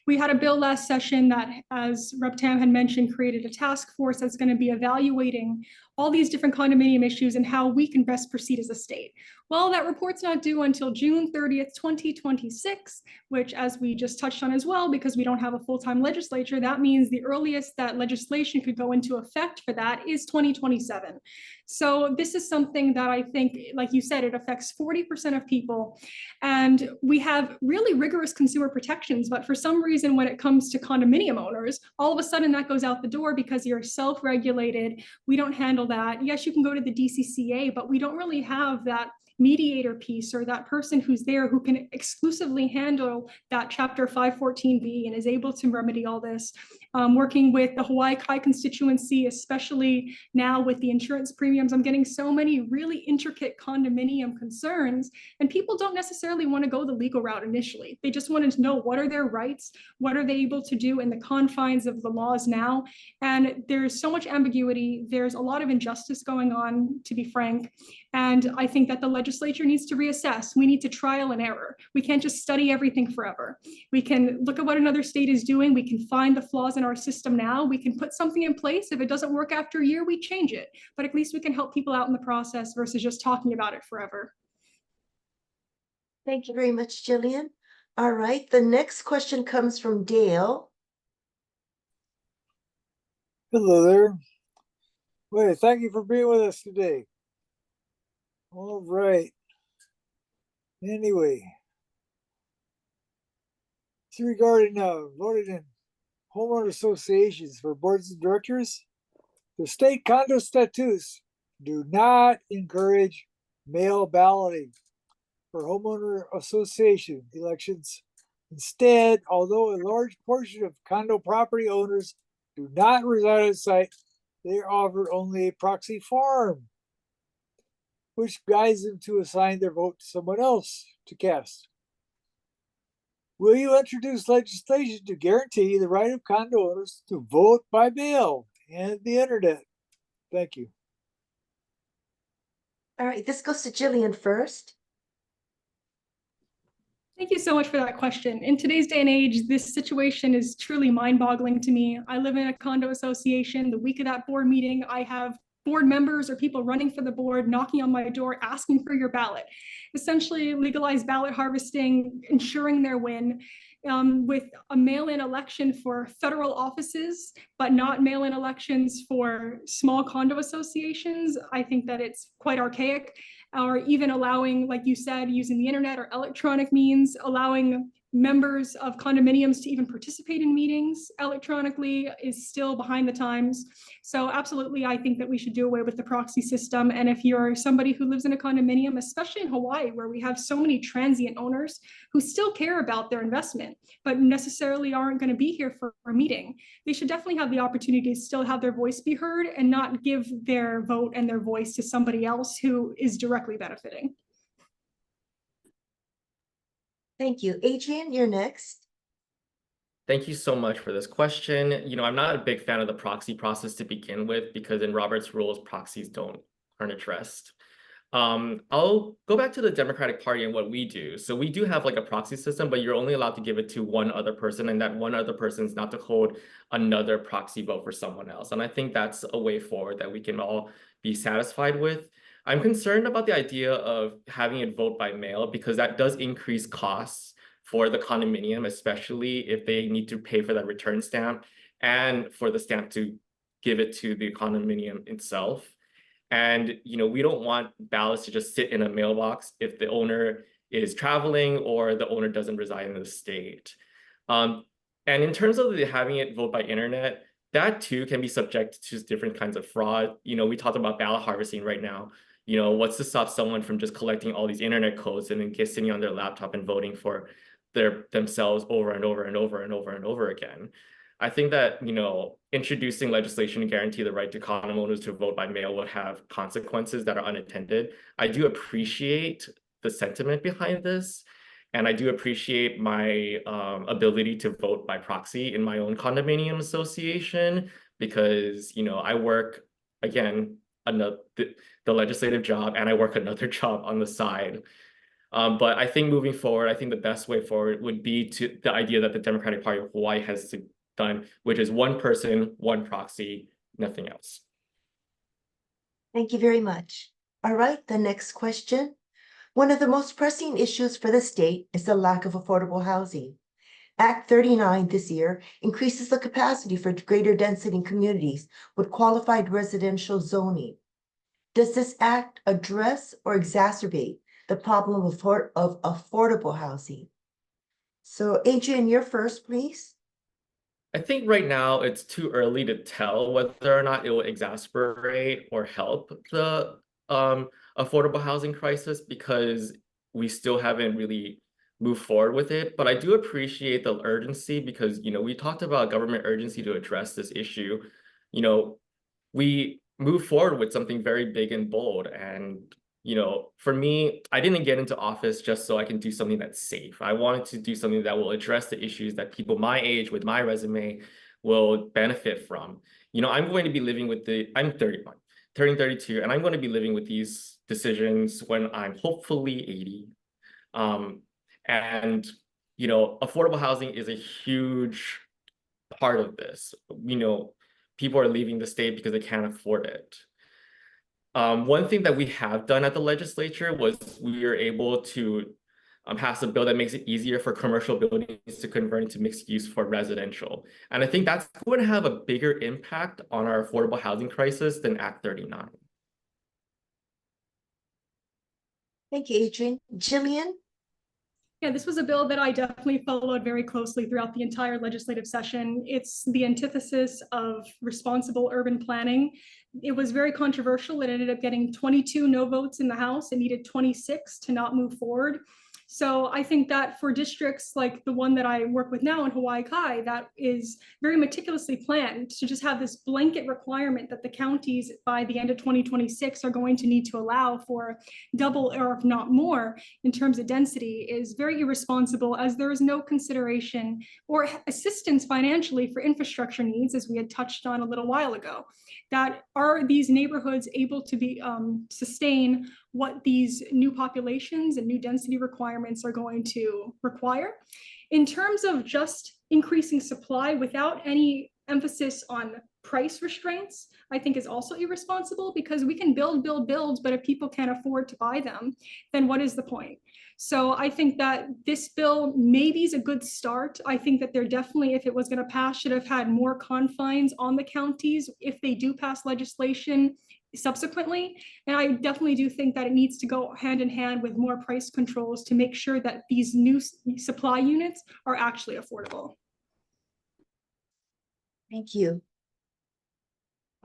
[SPEAKER 4] We had a bill last session that, as Rep. Tam had mentioned, created a task force that's going to be evaluating all these different condominium issues and how we can best proceed as a state. Well, that report's not due until June 30th, 2026, which, as we just touched on as well, because we don't have a full-time legislature, that means the earliest that legislation could go into effect for that is 2027. So this is something that I think, like you said, it affects 40% of people. And we have really rigorous consumer protections, but for some reason, when it comes to condominium owners, all of a sudden that goes out the door because you're self-regulated. We don't handle that. Yes, you can go to the DCCA, but we don't really have that mediator piece or that person who's there who can exclusively handle that Chapter 514B and is able to remedy all this. Working with the Hawaii Kai constituency, especially now with the insurance premiums, I'm getting so many really intricate condominium concerns, and people don't necessarily want to go the legal route initially. They just want to know what are their rights, What are they able to do in the confines of the laws now? And there's so much ambiguity. There's a lot of injustice going on, to be frank. And I think that the legislature needs to reassess. We need to trial and error. We can't just study everything forever. We can look at what another state is doing. We can find the flaws in our system now. We can put something in place. If it doesn't work after a year, we change it. But at least we can help people out in the process versus just talking about it forever.
[SPEAKER 2] Thank you very much, Jillian. All right, the next question comes from Dale.
[SPEAKER 6] Hello there. Well, thank you for being with us today. All right. Anyway, it's regarding voted in homeowner associations for boards of directors. The state condo statutes do not encourage mail balloting for homeowner association elections. Instead, although a large portion of condo property owners do not reside on site, they are offered only a proxy form, which guides them to assign their vote to someone else to cast. Will you introduce legislation to guarantee the right of condo owners to vote by mail and the internet? Thank you.
[SPEAKER 2] All right, this goes to Jillian first.
[SPEAKER 4] Thank you so much for that question. In today's day and age, this situation is truly mind-boggling to me. I live in a condo association. The week of that board meeting, I have board members or people running for the board, knocking on my door, asking for your ballot. Essentially legalized ballot harvesting, ensuring their win. With a mail-in election for federal offices, but not mail-in elections for small condo associations, I think that it's quite archaic. Or even allowing, like you said, using the internet or electronic means, allowing members of condominiums to even participate in meetings electronically is still behind the times. So absolutely, I think that we should do away with the proxy system. And if you're somebody who lives in a condominium, especially in Hawaii, where we have so many transient owners who still care about their investment, but necessarily aren't going to be here for a meeting, they should definitely have the opportunity to still have their voice be heard and not give their vote and their voice to somebody else who is directly benefiting.
[SPEAKER 2] Thank you. Adrian, you're next.
[SPEAKER 3] Thank you so much for this question. I'm not a big fan of the proxy process to begin with, because in Robert's rules, proxies aren't addressed. I'll go back to the Democratic Party and what we do. So we do have like a proxy system, but you're only allowed to give it to one other person, and that one other person is not to hold another proxy vote for someone else. And I think that's a way forward that we can all be satisfied with. I'm concerned about the idea of having it vote by mail, because that does increase costs for the condominium, especially if they need to pay for that return stamp and for the stamp to give it to the condominium itself. And we don't want ballots to just sit in a mailbox if the owner is traveling or the owner doesn't reside in the state. And in terms of having it vote by internet, that too can be subject to different kinds of fraud. We talked about ballot harvesting right now. What's to stop someone from just collecting all these internet codes and then sitting on their laptop and voting for themselves over and over and over and over and over again? I think that, introducing legislation to guarantee the right to condo owners to vote by mail would have consequences that are unintended. I do appreciate the sentiment behind this, and I do appreciate my ability to vote by proxy in my own condominium association, because, I work, again, the legislative job, and I work another job on the side. But I think moving forward, I think the best way forward would be to the idea that the Democratic Party of Hawaii has done, which is one person, one proxy, nothing else.
[SPEAKER 2] Thank you very much. All right, the next question. One of the most pressing issues for the state is the lack of affordable housing. Act 39 this year increases the capacity for greater density in communities with qualified residential zoning. Does this act address or exacerbate the problem of affordable housing? So Adrian, you're first, please.
[SPEAKER 3] I think right now it's too early to tell whether or not it will exacerbate or help the affordable housing crisis, because we still haven't really moved forward with it. But I do appreciate the urgency, because we talked about government urgency to address this issue. We move forward with something very big and bold, and for me, I didn't get into office just so I can do something that's safe. I wanted to do something that will address the issues that people my age with my resume will benefit from. I'm going to be living with I'm 31, turning 32, and I'm going to be living with these decisions when I'm hopefully 80. And affordable housing is a huge part of this. People are leaving the state because they can't afford it. One thing that we have done at the legislature was we were able to pass a bill that makes it easier for commercial buildings to convert into mixed use for residential. And I think that's going to have a bigger impact on our affordable housing crisis than Act 39.
[SPEAKER 2] Thank you, Adrian. Jillian?
[SPEAKER 4] Yeah, this was a bill that I definitely followed very closely throughout the entire legislative session. It's the antithesis of responsible urban planning. It was very controversial. It ended up getting 22 no votes in the House. It needed 26 to not move forward. So I think that for districts like the one that I work with now in Hawaii Kai, that is very meticulously planned to just have this blanket requirement that the counties by the end of 2026 are going to need to allow for double or if not more in terms of density is very irresponsible, as there is no consideration or assistance financially for infrastructure needs, as we had touched on a little while ago. That are these neighborhoods able to be sustain what these new populations and new density requirements are going to require. In terms of just increasing supply without any emphasis on price restraints, I think is also irresponsible, because we can build, but if people can't afford to buy them, then what is the point? So I think that this bill maybe is a good start. I think that there definitely, if it was going to pass, should have had more confines on the counties if they do pass legislation subsequently. And I definitely do think that it needs to go hand in hand with more price controls to make sure that these new supply units are actually affordable.
[SPEAKER 2] Thank you.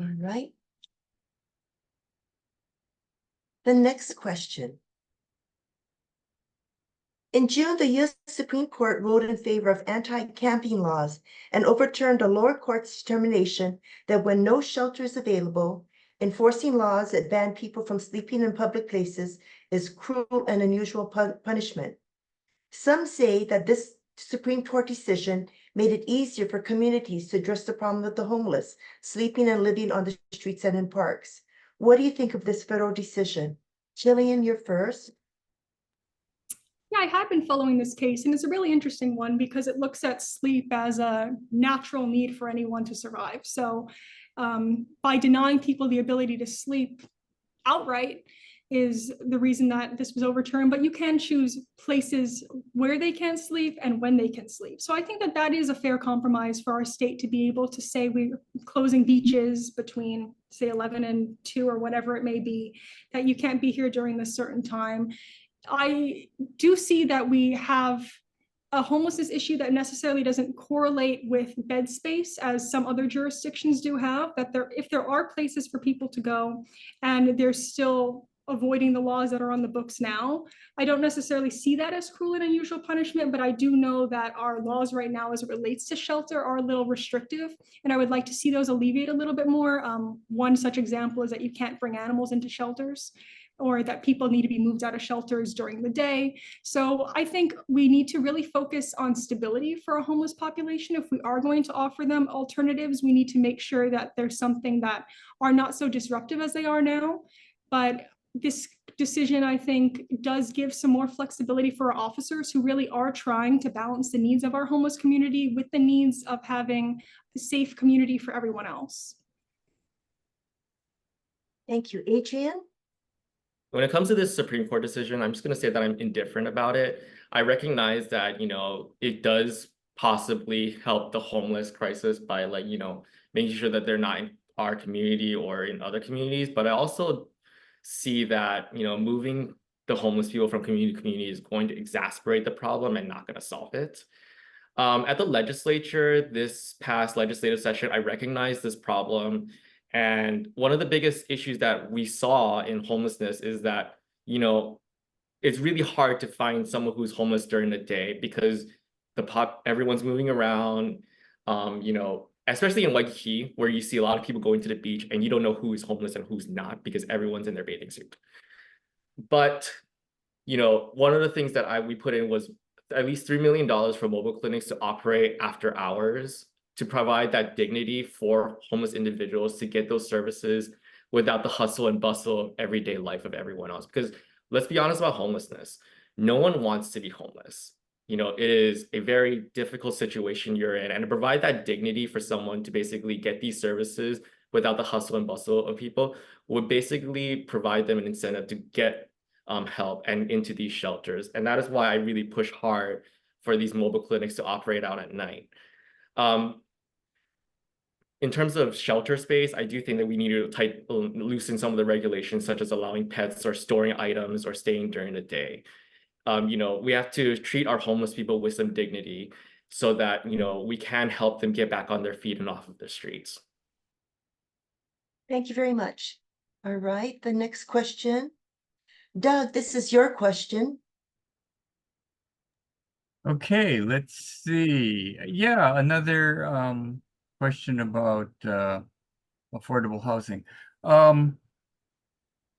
[SPEAKER 2] All right. The next question. In June, the U.S. Supreme Court ruled in favor of anti-camping laws and overturned a lower court's determination that when no shelter is available, enforcing laws that ban people from sleeping in public places is cruel and unusual punishment. Some say that this Supreme Court decision made it easier for communities to address the problem of the homeless, sleeping and living on the streets and in parks. What do you think of this federal decision? Jillian, you're first.
[SPEAKER 4] Yeah, I have been following this case, and it's a really interesting one because it looks at sleep as a natural need for anyone to survive. So by denying people the ability to sleep outright is the reason that this was overturned, but you can choose places where they can sleep and when they can sleep. So I think that that is a fair compromise for our state to be able to say we're closing beaches between, say, 11 and 2 or whatever it may be, that you can't be here during this certain time. I do see that we have a homelessness issue that necessarily doesn't correlate with bed space as some other jurisdictions do have, that if there are places for people to go and they're still avoiding the laws that are on the books now, I don't necessarily see that as cruel and unusual punishment, but I do know that our laws right now as it relates to shelter are a little restrictive, and I would like to see those alleviate a little bit more. One such example is that you can't bring animals into shelters, or that people need to be moved out of shelters during the day. So I think we need to really focus on stability for a homeless population. If we are going to offer them alternatives, we need to make sure that there's something that are not so disruptive as they are now. But this decision, I think, does give some more flexibility for our officers who really are trying to balance the needs of our homeless community with the needs of having a safe community for everyone else.
[SPEAKER 2] Thank you. Adrian?
[SPEAKER 3] When it comes to this Supreme Court decision, I'm just going to say that I'm indifferent about it. I recognize that, it does possibly help the homeless crisis by making sure that they're not in our community or in other communities. But I also see that, moving the homeless people from community to community is going to exacerbate the problem and not going to solve it. At the legislature, this past legislative session, I recognized this problem. And one of the biggest issues that we saw in homelessness is that, it's really hard to find someone who's homeless during the day because everyone's moving around, especially in Waikiki, where you see a lot of people going to the beach and you don't know who is homeless and who's not because everyone's in their bathing suit. But, you know, one of the things that we put in was at least $3 million for mobile clinics to operate after hours, to provide that dignity for homeless individuals to get those services without the hustle and bustle of everyday life of everyone else. Because let's be honest about homelessness. No one wants to be homeless. You know, it is a very difficult situation you're in, and to provide that dignity for someone to basically get these services without the hustle and bustle of people would basically provide them an incentive to get help and into these shelters. And that is why I really push hard for these mobile clinics to operate out at night. In terms of shelter space, I do think that we need to loosen some of the regulations, such as allowing pets or storing items or staying during the day. You know, we have to treat our homeless people with some dignity so that, you know, we can help them get back on their feet and off of the streets.
[SPEAKER 2] Thank you very much. All right, the next question. Doug, this is your question.
[SPEAKER 5] Okay, let's see. Yeah, another question about affordable housing.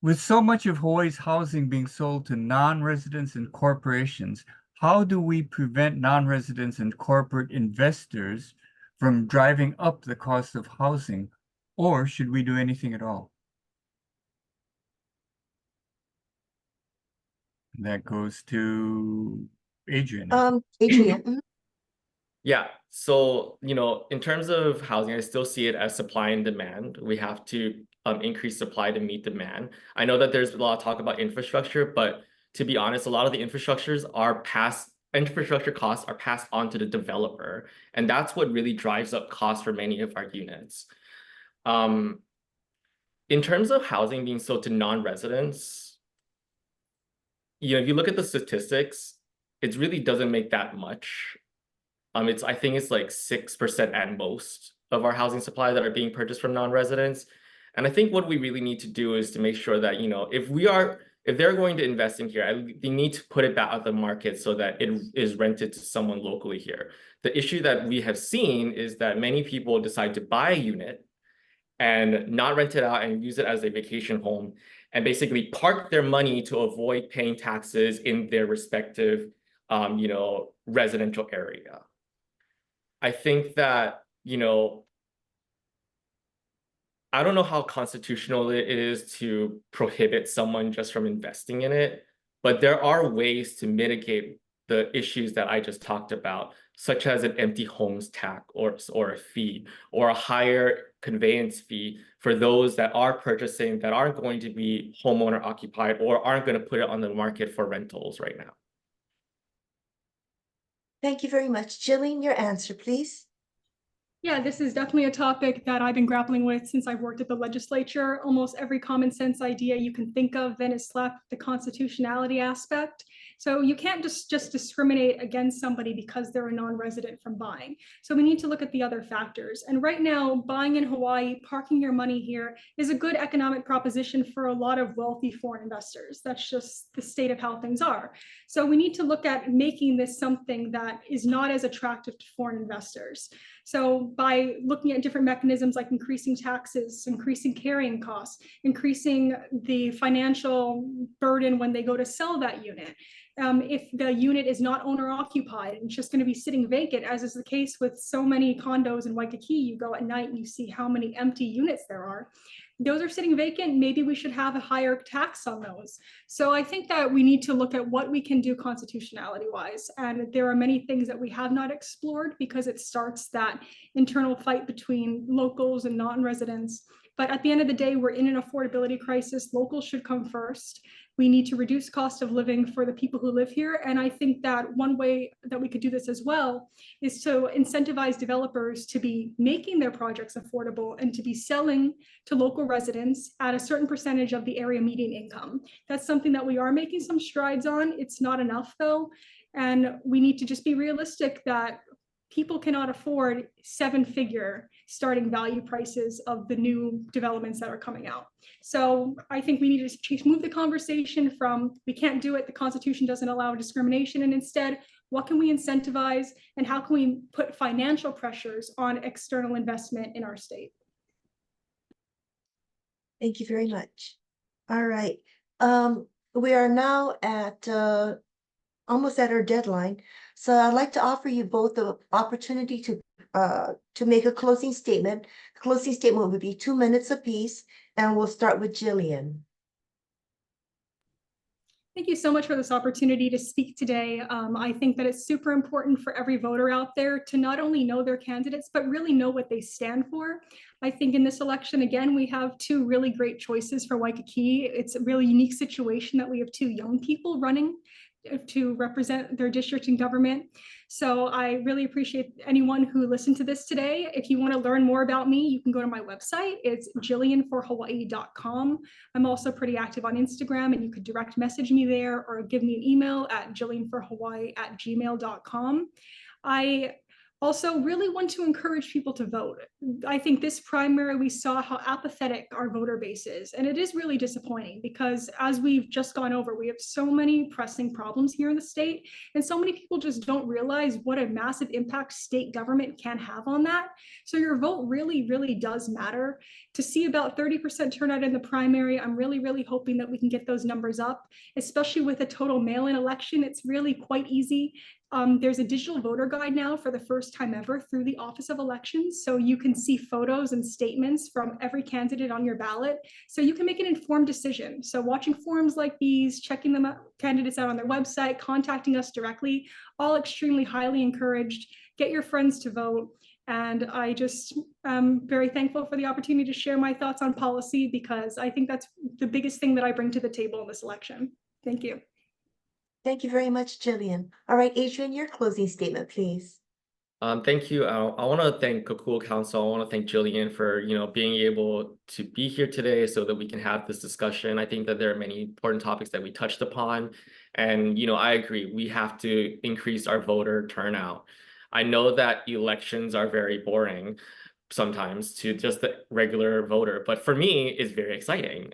[SPEAKER 5] With so much of Hawaii's housing being sold to non-residents and corporations, how do we prevent non-residents and corporate investors from driving up the cost of housing, or should we do anything at all? That goes to Adrian.
[SPEAKER 2] Adrian.
[SPEAKER 3] Yeah, so, you know, in terms of housing, I still see it as supply and demand. We have to increase supply to meet demand. I know that there's a lot of talk about infrastructure, but to be honest, a lot of the infrastructure costs are passed on to the developer. And that's what really drives up costs for many of our units. In terms of housing being sold to non-residents, you know, if you look at the statistics, it really doesn't make that much. I think it's like 6% at most of our housing supply that are being purchased from non-residents. And I think what we really need to do is to make sure that, you know, if they're going to invest in here, they need to put it back out the market so that it is rented to someone locally here. The issue that we have seen is that many people decide to buy a unit and not rent it out and use it as a vacation home, and basically park their money to avoid paying taxes in their respective, you know, residential area. I think that, you know, I don't know how constitutional it is to prohibit someone just from investing in it, but there are ways to mitigate the issues that I just talked about, such as an empty homes tax or a fee, or a higher conveyance fee for those that are purchasing that aren't going to be homeowner occupied or aren't going to put it on the market for rentals right now.
[SPEAKER 2] Thank you very much. Jillian, your answer, please.
[SPEAKER 4] Yeah, this is definitely a topic that I've been grappling with since I've worked at the legislature. Almost every common sense idea you can think of then is slapped the constitutionality aspect. So you can't just discriminate against somebody because they're a non-resident from buying. So we need to look at the other factors. And right now, buying in Hawaii, parking your money here is a good economic proposition for a lot of wealthy foreign investors. That's just the state of how things are. So we need to look at making this something that is not as attractive to foreign investors. So by looking at different mechanisms like increasing taxes, increasing carrying costs, increasing the financial burden when they go to sell that unit. If the unit is not owner occupied and it's just going to be sitting vacant, as is the case with so many condos in Waikiki, you go at night and you see how many empty units there are. Those are sitting vacant. Maybe we should have a higher tax on those. So I think that we need to look at what we can do constitutionality wise. And there are many things that we have not explored because it starts that internal fight between locals and non-residents. But at the end of the day, we're in an affordability crisis. Locals should come first. We need to reduce cost of living for the people who live here. And I think that one way that we could do this as well is to incentivize developers to be making their projects affordable and to be selling to local residents at a certain percentage of the area median income. That's something that we are making some strides on. It's not enough though. And we need to just be realistic that people cannot afford seven-figure starting value prices of the new developments that are coming out. So I think we need to move the conversation from we can't do it, the Constitution doesn't allow discrimination, and instead, what can we incentivize and how can we put financial pressures on external investment in our state?
[SPEAKER 2] Thank you very much. All right. we are now at almost at our deadline. So I'd like to offer you both the opportunity to make a closing statement. The closing statement would be 2 minutes apiece, and we'll start with Jillian.
[SPEAKER 4] Thank you so much for this opportunity to speak today. I think that it's super important for every voter out there to not only know their candidates, but really know what they stand for. I think in this election, again, we have two really great choices for Waikiki. It's a really unique situation that we have two young people running to represent their district and government. So I really appreciate anyone who listened to this today. If you want to learn more about me, you can go to my website. It's jillianforhawaii.com. I'm also pretty active on Instagram, and you could direct message me there or give me an email at jillianforhawaii@gmail.com. I also really want to encourage people to vote. I think this primary, we saw how apathetic our voter base is, and it is really disappointing because as we've just gone over, we have so many pressing problems here in the state, and so many people just don't realize what a massive impact state government can have on that. So your vote really, really does matter. To see about 30% turnout in the primary, I'm really, really hoping that we can get those numbers up, especially with a total mail-in election. It's really quite easy. There's a digital voter guide now for the first time ever through the Office of Elections. So you can see photos and statements from every candidate on your ballot. So you can make an informed decision. So watching forums like these, checking them out, candidates out on their website, contacting us directly, all extremely highly encouraged. Get your friends to vote. And I just am very thankful for the opportunity to share my thoughts on policy, because I think that's the biggest thing that I bring to the table in this election. Thank you.
[SPEAKER 2] Thank you very much, Jillian. All right, Adrian, your closing statement, please.
[SPEAKER 3] Thank you. I want to thank Kokua Council. I want to thank Jillian for, being able to be here today so that we can have this discussion. I think that there are many important topics that we touched upon. And, I agree, we have to increase our voter turnout. I know that elections are very boring sometimes to just the regular voter, but for me, it's very exciting.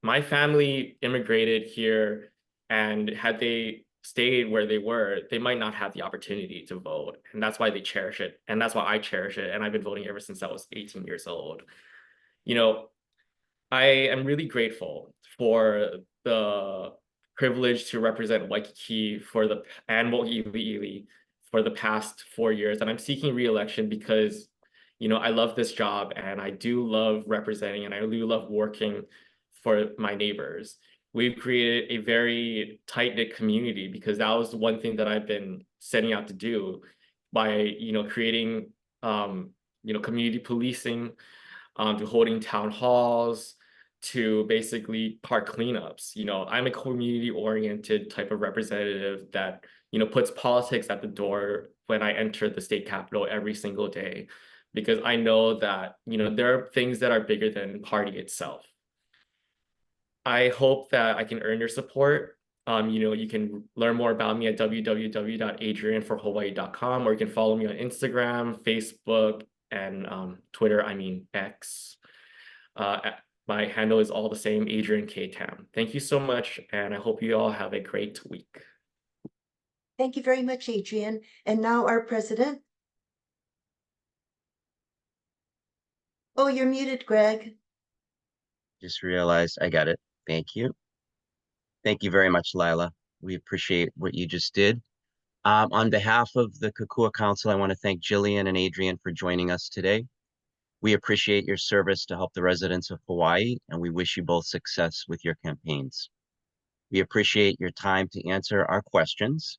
[SPEAKER 3] My family immigrated here, and had they stayed where they were, they might not have the opportunity to vote. And that's why they cherish it. And that's why I cherish it. And I've been voting ever since I was 18 years old. I am really grateful for the privilege to represent Waikiki and Mo'iliili for the past 4 years. And I'm seeking re-election because, I love this job, and I do love representing, and I do love working for my neighbors. We've created a very tight-knit community, because that was one thing that I've been setting out to do by, creating, community policing, to holding town halls, to basically park cleanups. I'm a community-oriented type of representative that, puts politics at the door when I enter the state capitol every single day, because I know that, there are things that are bigger than party itself. I hope that I can earn your support. You can learn more about me at www.adrianforhawaii.com, or you can follow me on Instagram, Facebook, and Twitter, X. My handle is all the same, Adrian K. Tam. Thank you so much, and I hope you all have a great week.
[SPEAKER 2] Thank you very much, Adrian. And now our president. Oh, you're muted, Greg.
[SPEAKER 1] Just realized I got it. Thank you. Thank you very much, Lila. We appreciate what you just did. On behalf of the Kokua Council, I want to thank Jillian and Adrian for joining us today. We appreciate your service to help the residents of Hawaii, and we wish you both success with your campaigns. We appreciate your time to answer our questions,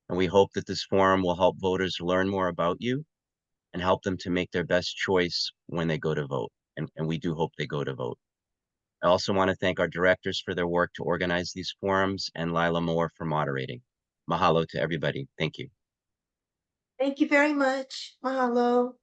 [SPEAKER 1] and we hope that this forum will help voters learn more about you and help them to make their best choice when they go to vote. And we do hope they go to vote. I also want to thank our directors for their work to organize these forums, and Lila Mower for moderating. Mahalo to everybody. Thank you.
[SPEAKER 2] Thank you very much. Mahalo.